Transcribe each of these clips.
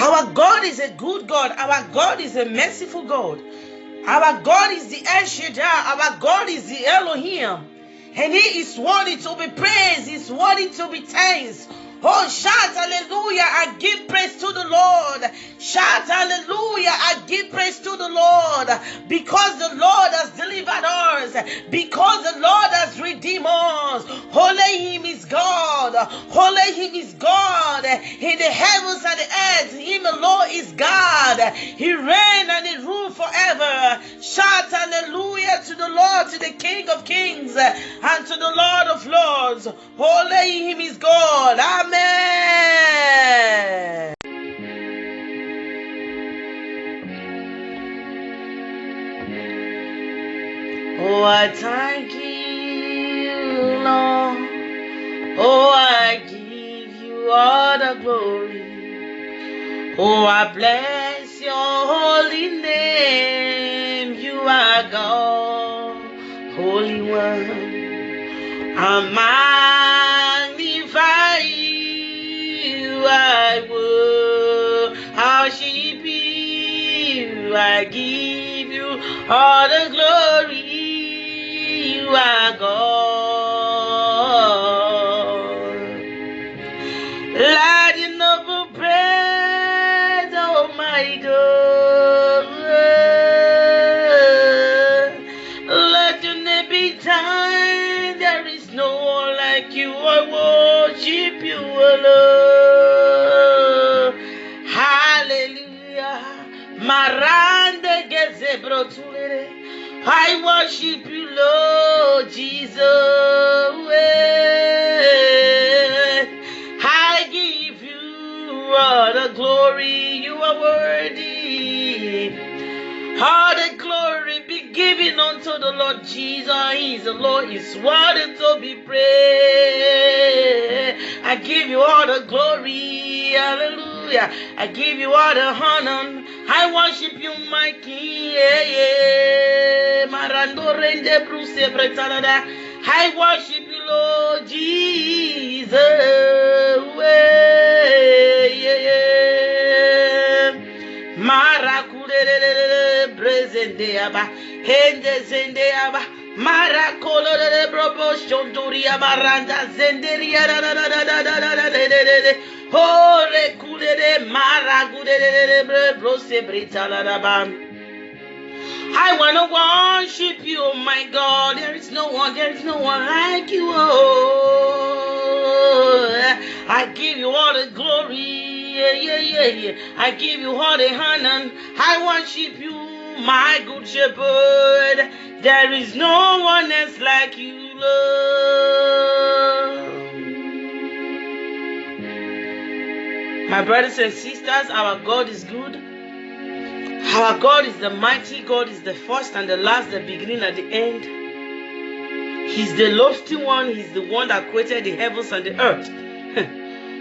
Our God is a good God. Our God is a merciful God. Our God is the El Shaddai. Our God is the Elohim. And He is worthy to be praised. He is worthy to be thanked. Oh, shout hallelujah. I give praise to the Lord. Shout hallelujah. I give praise to the Lord. Because the Lord has delivered us. Because the Lord has redeemed us. Holy Him is God. Holy Him is God. In the heavens and the earth, Him alone is God. He reigns and He rules forever. Shout hallelujah to the Lord, to the King of Kings, and to the Lord of Lords. Holy Him is God. Amen. Oh, I thank you, Lord. Oh, I give you all the glory. Oh, I bless your holy name. You are God, Holy One. I magnify you. I worship you. I give you all the glory. You are God. Let your noble praise, oh my God. Let your name be thine. There is no one like you. I worship you alone. Hallelujah. Marande gezebro tulere. I worship you, Lord Jesus. I give you all the glory. You are worthy. All the glory be given unto the Lord Jesus. He is the Lord, is worthy to be praised. I give you all the glory. Hallelujah. I give you all the honor. I worship you, my King. I worship you, Lord Jesus. Marakurere prezendeaba, hende zendeaba, marakolore brobo shondoria maranda zenderia da da da da da da da da. Hore kurere maragurere bro sebrita la da bam. I want to worship you, oh my God. There is no one like you. Oh, I give you all the glory. I give you all the honor. I worship you, my good shepherd. There is no one else like you, Lord. My brothers and sisters, our God is good. Our God is the mighty God, is the first and the last, the beginning and the end. He's the lofty one. He's the one that created the heavens and the earth.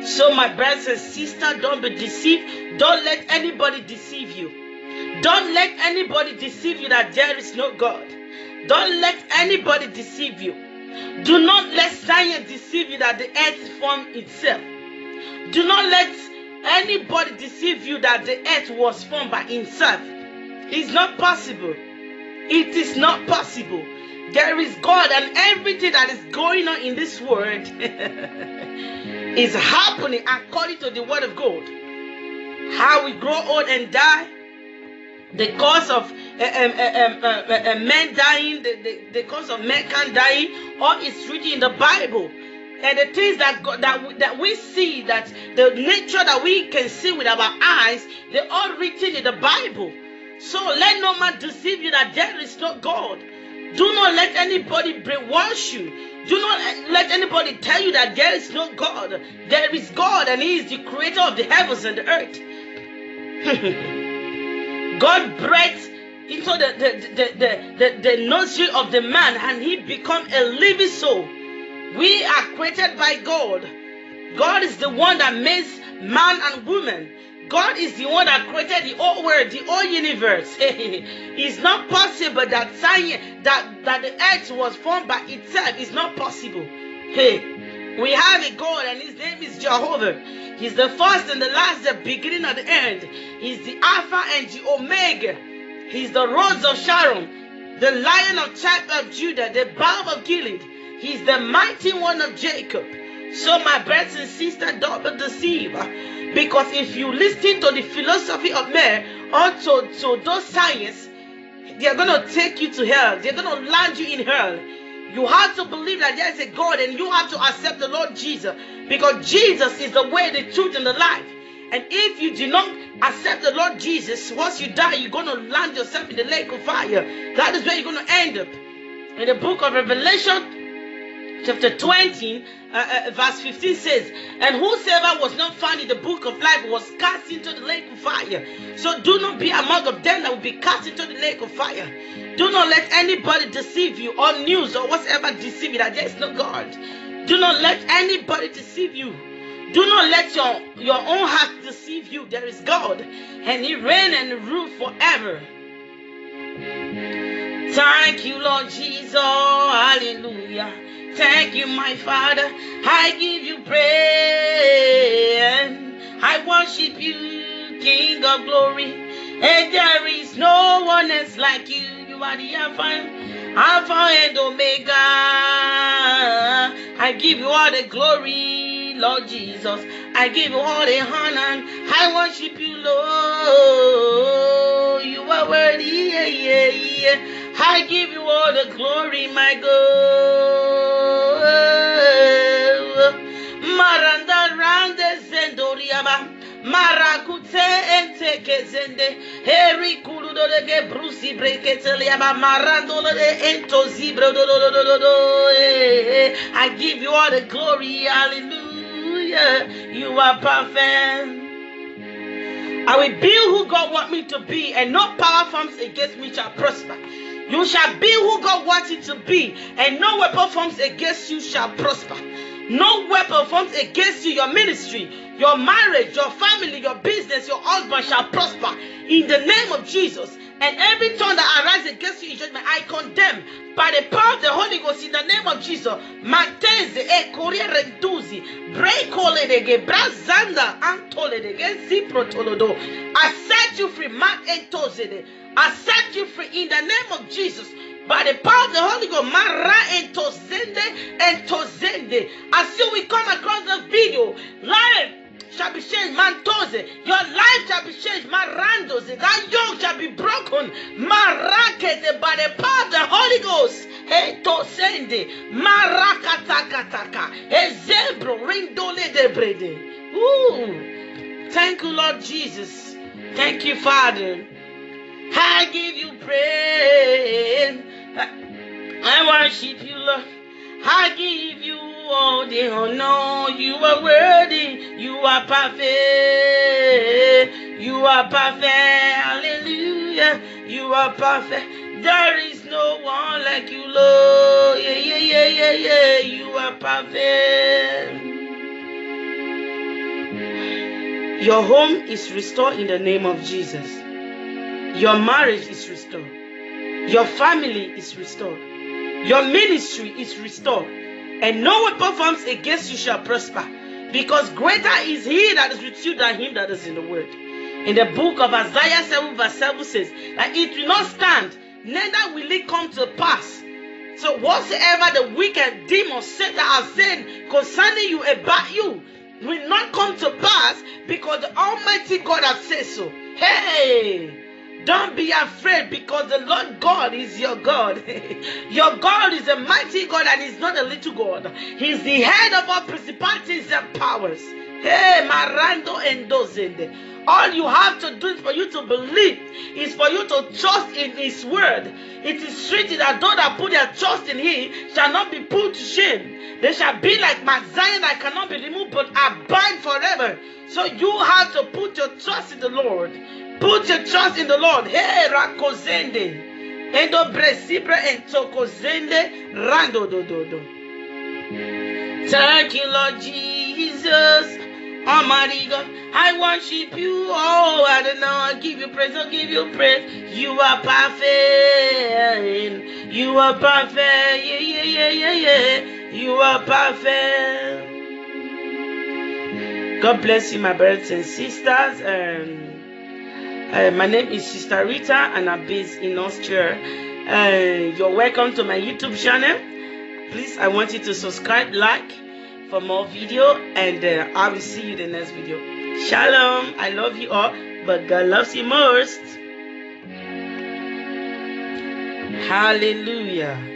So my brothers and sisters, don't be deceived. Don't let anybody deceive you. Don't let anybody deceive you that there is no God. Don't let anybody deceive you. Do not let science deceive you that the earth formed itself. Do not let anybody deceive you that the earth was formed by itself. It's not possible. It is not possible. There is God, and everything that is going on in this world is happening according to the word of God. How we grow old and die, the cause of men dying, the cause of mankind dying, all is written in the Bible. And the things that we see, that the nature that we can see with our eyes, they're all written in the Bible. So let no man deceive you that there is no God. Do not let anybody brainwash you. Do not let anybody tell you that there is no God. There is God, and He is the creator of the heavens and the earth. God breathed into the nostril of the man, and he become a living soul. We are created by God. God is the one that makes man and woman. God is the one that created the whole world, the whole universe. It's not possible that that the earth was formed by itself. It's not possible. Hey, we have a God, and His name Jehovah. He's the first and the last, the beginning and the end. He's the Alpha and the Omega. He's the Rose of Sharon, the Lion of tribe of Judah, the Balm of Gilead. He's the mighty one of Jacob. So my brothers and sisters, don't be deceived. Because if you listen to the philosophy of men or to those science, they're going to take you to hell. They're going to land you in hell. You have to believe that there is a God, and you have to accept the Lord Jesus, because Jesus is the way, the truth, and the life. And if you do not accept the Lord Jesus, once you die, you're going to land yourself in the lake of fire. That is where you're going to end up. In the book of Revelation, chapter 20, verse 15 says, and whosoever was not found in the book of life was cast into the lake of fire. So do not be among of them that will be cast into the lake of fire. Do not let anybody deceive you, or news or whatever deceive you, that there is no God. Do not let anybody deceive you. Do not let your own heart deceive you. There is God, and He reigns and rules forever. Thank you, Lord Jesus. Hallelujah. Thank you, my Father. I give you praise. I worship you, King of glory. And there is no one else like you. You are the Alpha and Omega. I give you all the glory, Lord Jesus. I give you all the honor. I worship you, Lord. You are worthy. Yeah, yeah, yeah. I give you all the glory, my God. Maranda rande zendoriaba. Marakute ente kezende. Heri kuludo de brusi breketeliaba. Marando de ento zibro do. I give you all the glory. Hallelujah. You are perfect. I will be who God wants me to be, and no power forms against me shall prosper. You shall be who God wants you to be, and no weapon forms against you shall prosper. No weapon forms against you, your ministry, your marriage, your family, your business, your husband shall prosper in the name of Jesus. And every tongue that arises against you in judgment, I condemn by the power of the Holy Ghost in the name of Jesus. Mateze e korea renduzi, breakole dege brazanda antole dege ziprotolodo. I set you free, mat entozede. I set you free in the name of Jesus. By the power of the Holy Ghost, Mara and Tozende. As you will come across the video, life shall be changed, Mantoze. Your life shall be changed, Marandoze. That yoke shall be broken, Marakete, by the power of the Holy Ghost. Hey, Tozende, Marakatakataka, Ezebro, Rindole de Brede. Ooh, thank you, Lord Jesus. Thank you, Father. I give you praise. I worship you, Lord. I give you all the honor. You are worthy. You are perfect. You are perfect. Hallelujah. You are perfect. There is no one like you, Lord. Yeah, yeah, yeah, yeah, yeah. You are perfect. Your home is restored in the name of Jesus. Your marriage is restored. Your family is restored. Your ministry is restored. And no weapon forms against you shall prosper. Because greater is He that is with you than him that is in the world. In the book of Isaiah 7 verse 7 says that it will not stand, neither will it come to pass. So whatsoever the wicked demons Satan has said concerning you, about you, will not come to pass, because the Almighty God has said so. Hey! Don't be afraid, because the Lord God is your God. Your God is a mighty God, and He's not a little God. He's the head of all principalities and powers. Hey, Marando and Dozende. All you have to do is for you to believe, is for you to trust in His word. It is written that those that put their trust in Him shall not be put to shame. They shall be like Mount Zion that cannot be removed, but abide forever. So you have to put your trust in the Lord. Put your trust in the Lord. Hey, Rakozende. Endo bresibre and tokozende rando do do do. Thank you, Lord Jesus. Almighty God, I worship you. Oh, I don't know. I give you praise. I give you praise. You are perfect. You are perfect. Yeah, yeah, yeah, yeah, yeah. You are perfect. God bless you, my brothers and sisters. My name is Sister Rita, and I'm based in Austria. You're welcome to my YouTube channel. Please, I want you to subscribe, like for more video, and I will see you in the next video. Shalom. I love you all, but God loves you most. Hallelujah.